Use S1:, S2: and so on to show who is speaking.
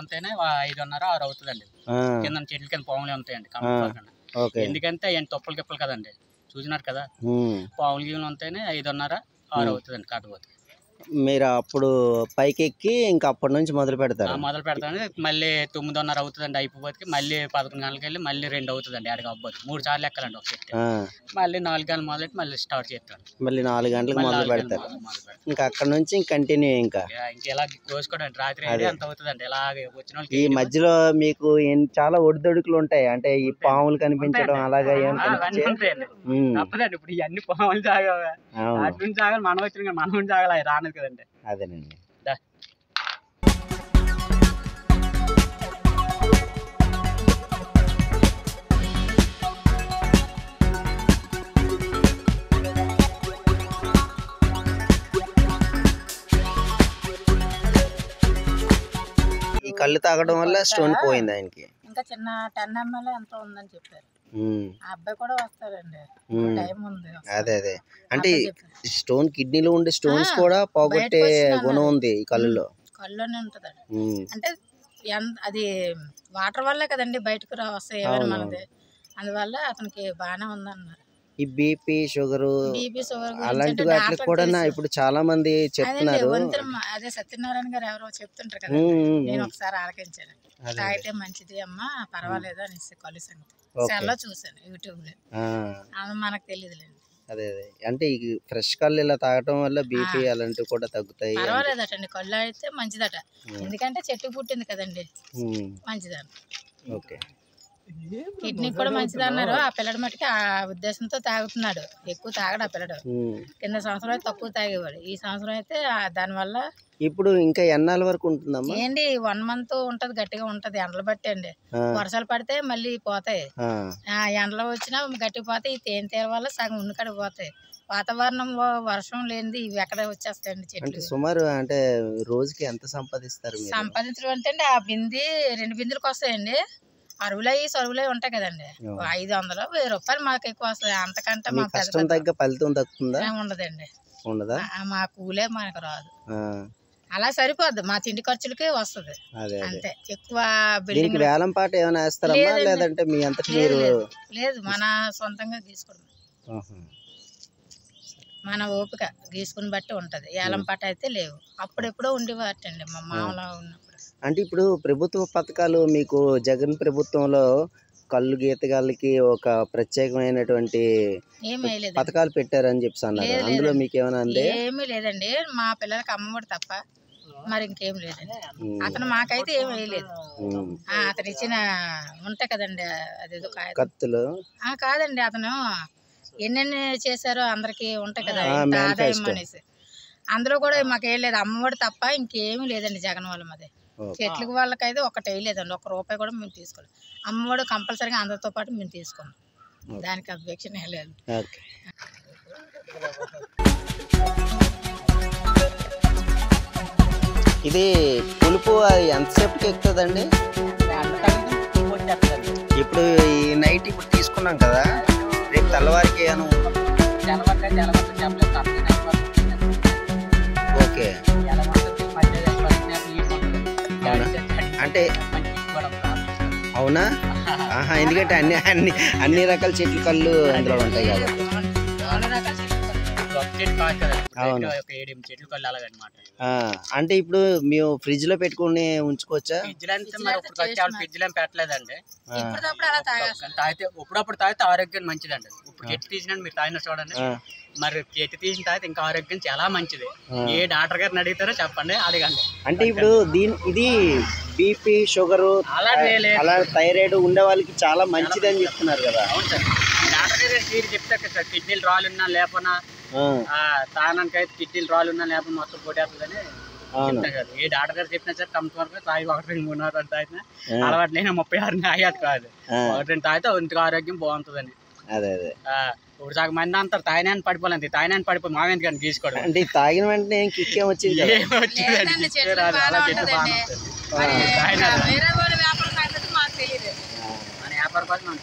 S1: ఉంటేనే 5:30, 6 అవుతుందండి. కింద చెట్ల కింద పాములే ఉంటాయండి కంపల్సరీ. ఎందుకంటే ఆయన తొప్పలు గిప్పలు కదండి, చూసినారు కదా, పాములు గీములు ఉంటేనే 5:30, 6 అవుతుందండి కాకపోతే.
S2: మీరు అప్పుడు పైకి ఎక్కి ఇంకా అప్పటి నుంచి మొదలు పెడతారు?
S1: మొదలు పెడతాను. మళ్ళీ 9:30 అవుతుందండి అయిపోతే, మళ్ళీ 11 గంటలకు వెళ్ళి మళ్ళీ 2 అవుతుందండి. ఆడికి అవ్వదు, 3 సార్లు ఎక్కాలండి ఒక చెట్టు. మళ్ళీ 4 గంటలు మొదలెట్టి మళ్ళీ స్టార్ట్ చేస్తాను.
S2: మళ్ళీ 4 గంటలకు మొదలు పెడతారు. ఇంకా అక్కడ నుంచి కంటిన్యూ ఇంకా
S1: ఇలా కోసుకోవడానికి రాత్రి అంత అవుతుందండి. ఇలాగే వచ్చిన వాళ్ళకి
S2: ఈ మధ్యలో మీకు చాలా ఒడిదొడుకులు ఉంటాయి అంటే ఈ పాములు కనిపించడం అలాగా
S1: తప్పదండి. ఇప్పుడు ఇవన్నీ పాములు జాగాలి, అటు నుంచి జాగాలి, మనం వచ్చిన మనం జాగాలి రానది కదండి.
S2: అదేనండి. ఈ కళ్ళు తాగడం వల్ల స్టోన్ పోయింది ఆయనకి.
S3: ఇంకా చిన్న 10 ml ఎంతో ఉందని చెప్పారు. ఆ అబ్బాయి కూడా వస్తారండి, టైం ఉంది.
S2: అదే అంటే స్టోన్ కిడ్నీలో ఉండే స్టోన్స్ కూడా పోగొట్టే గుణం ఉంది ఈ కళ్ళులో.
S3: కళ్ళులోనే ఉంటదండి. అంటే అది వాటర్ వల్లే కదండి బయటకు వస్తాయి ఏమైనా మనది. అందువల్ల అతనికి బాగానే ఉందన్నారు.
S2: ఈ బీపీ షుగర్ అలాంటి వాటికి కూడా ఇప్పుడు చాలా మంది చెప్తున్నారు.
S3: అదే సత్యనారాయణ గారు ఎవరో చెప్తుంటారు కదా, నేను ఒకసారి ఆలకించాను. తాగితే మంచిది అమ్మా, పర్వాలేదు అనేసి కళ్ళు సంగతి సెల్లో చూసాను యూట్యూబ్ లో. మనకు తెలియదులేండి.
S2: అదే అంటే ఈ ఫ్రెష్ కళ్ళు ఇలా తాగటం వల్ల బీపీ అలాంటివి కూడా తగ్గుతాయి.
S3: పర్వాలేదటండి, కళ్ళు అయితే మంచిదట. ఎందుకంటే చెట్టు పుట్టింది కదండి, మంచిదట.
S2: ఓకే.
S3: కిడ్నీ కూడా మంచిది అన్నారు. ఆ పిల్లడి మట్టుకి ఆ ఉద్దేశంతో తాగుతున్నాడు. ఎక్కువ తాగడు ఆ పిల్లడు. కింద సంవత్సరం అయితే తక్కువ తాగేవాడు, ఈ సంవత్సరం అయితే దానివల్ల.
S2: ఇప్పుడు ఇంకా ఎన్నాళ్ళ వరకు ఉంటుందమ్మా?
S3: ఏంటి 1 month ఉంటది, గట్టిగా ఉంటది. ఎండలు బట్టి అండి, వర్షాలు పడితే మళ్ళీ పోతాయి, ఎండలు వచ్చినా గట్టిగా పోతాయి. ఈ తేనె వల్ల సగం ఉన్నకాడికి పోతాయి. వాతావరణం వర్షం లేనిది ఇవి ఎక్కడ వచ్చేస్తాయండి చెట్లు.
S2: సుమారు అంటే రోజుకి ఎంత సంపాదిస్తారు?
S3: సంపాదించడం అంటే అండి ఆ 2 బిందెలకు వస్తాయండి. సరువులై ఉంటాయి కదండి, 500, 1000 రూపాయలు మాకు ఎక్కువ వస్తుంది. అంతకంటే మాకు
S2: ఫలితం తగ్గుతుందా?
S3: ఉండదండి.
S2: ఉండదా?
S3: మా కూలే మనకు రాదు, అలా సరిపోద్ది. మా తిండి ఖర్చులకే వస్తుంది అంతే. ఎక్కువ బిల్డింగ్
S2: వేలం పాట ఏమైనా వేస్తారమ్మా లేదంటే మీ అంతటి మీరు?
S3: లేదు, మన సొంతంగా గీసుకోవడం, మన ఓపిక గీసుకుని బట్టి ఉంటది. ఏలం పాట అయితే లేవు. అప్పుడెప్పుడో ఉండేవాటండి మా మామలో ఉన్నప్పుడు.
S2: అంటే ఇప్పుడు ప్రభుత్వ పథకాలు మీకు జగన్ ప్రభుత్వంలో కళ్ళు గీతగాళ్ళకి ఒక ప్రత్యేకమైనటువంటి పథకాలు పెట్టారని చెప్పి అన్నారు. అందులో మీకు ఏమైనా అందే?
S3: ఏమీ లేదండి, మా పిల్లలకి అమ్మఒడి తప్ప మరి ఇంకేం లేదండి. అతను మాకైతే ఏం వేయలేదు. అతను ఇచ్చిన ఉంటాయి కదండి, అదేదో కత్తులు కాదండి, అతను ఎన్నెన్ని చేశారో అందరికి ఉంటాయి కదా ఆదాయం అనేసి, అందులో కూడా మాకు వేయలేదు. అమ్మఒడి తప్ప ఇంకేమీ లేదండి జగన్ వాళ్ళ. మాది చెట్లకు వాళ్ళకైతే ఒకటి వేయలేదండి, ₹1 కూడా మేము తీసుకోలేదు. అమ్మఒడి కంపల్సరీగా అందరితో పాటు మేము తీసుకున్నాం, దానికి అబ్జెక్షన్ లేదు.
S2: ఇది పులుపు ఎంతసేపుకి ఎక్కుతుందండి? ఇప్పుడు ఈ నైట్ ఇప్పుడు తీసుకున్నాం కదా, రేపు తెల్లవారికి ఓకే. అంటే అవునా? ఎందుకంటే అన్ని రకాల చెట్ల కళ్ళు అందులో ఉంటాయి కాబట్టి. అంటే ఇప్పుడు మేము ఫ్రిడ్జ్ లో పెట్టుకుని ఉంచుకోవచ్చా?
S1: ఫ్రిడ్జ్ లో పెట్టలేదండి, అప్పుడప్పుడు తాగితే ఆరోగ్యం మంచిదండి. ఇప్పుడు చెట్టు తీసినా మీరు తాగిన చూడండి, మరి చెట్టు తీసిన తాగితే ఇంకా ఆరోగ్యం చాలా మంచిది. ఏ డాక్టర్ గారిని అడుగుతారో చెప్పండి, అడగండి.
S2: అంటే ఇప్పుడు ఇది బీపీ షుగర్ అలా థైరాయిడ్ ఉండే వాళ్ళకి చాలా మంచిది అని చెప్తున్నారు కదా.
S1: అవును సార్, డాక్టర్ గారు చెప్తారు సార్, కిడ్నీలు రాళ్ళున్నా లేపనా తాగడానికి అయితే కిడ్నీలు రాళ్ళున్నా లేపన మొత్తం పోటేస్తుందని చెప్తారు కదా. ఏ డాక్టర్ గారు చెప్పినా సార్ కంపల్సరీ తాగి 1-2 తాగినా అలవాటు లేని 36 తాగేది కాదు, 1-2 తాగితే ఒంటికి ఆరోగ్యం బాగుంటుందని. ఇప్పుడు సగం మంది అంటారు తాగినాన్ని పడిపోలేదు, తాగినాన్ని పడిపోయి మా ఎందుకని తీసుకోవడం.
S2: అంటే తాగిన వెంటనే కిక్కేం వచ్చింది?
S1: వ్యాపారం కోసం మనం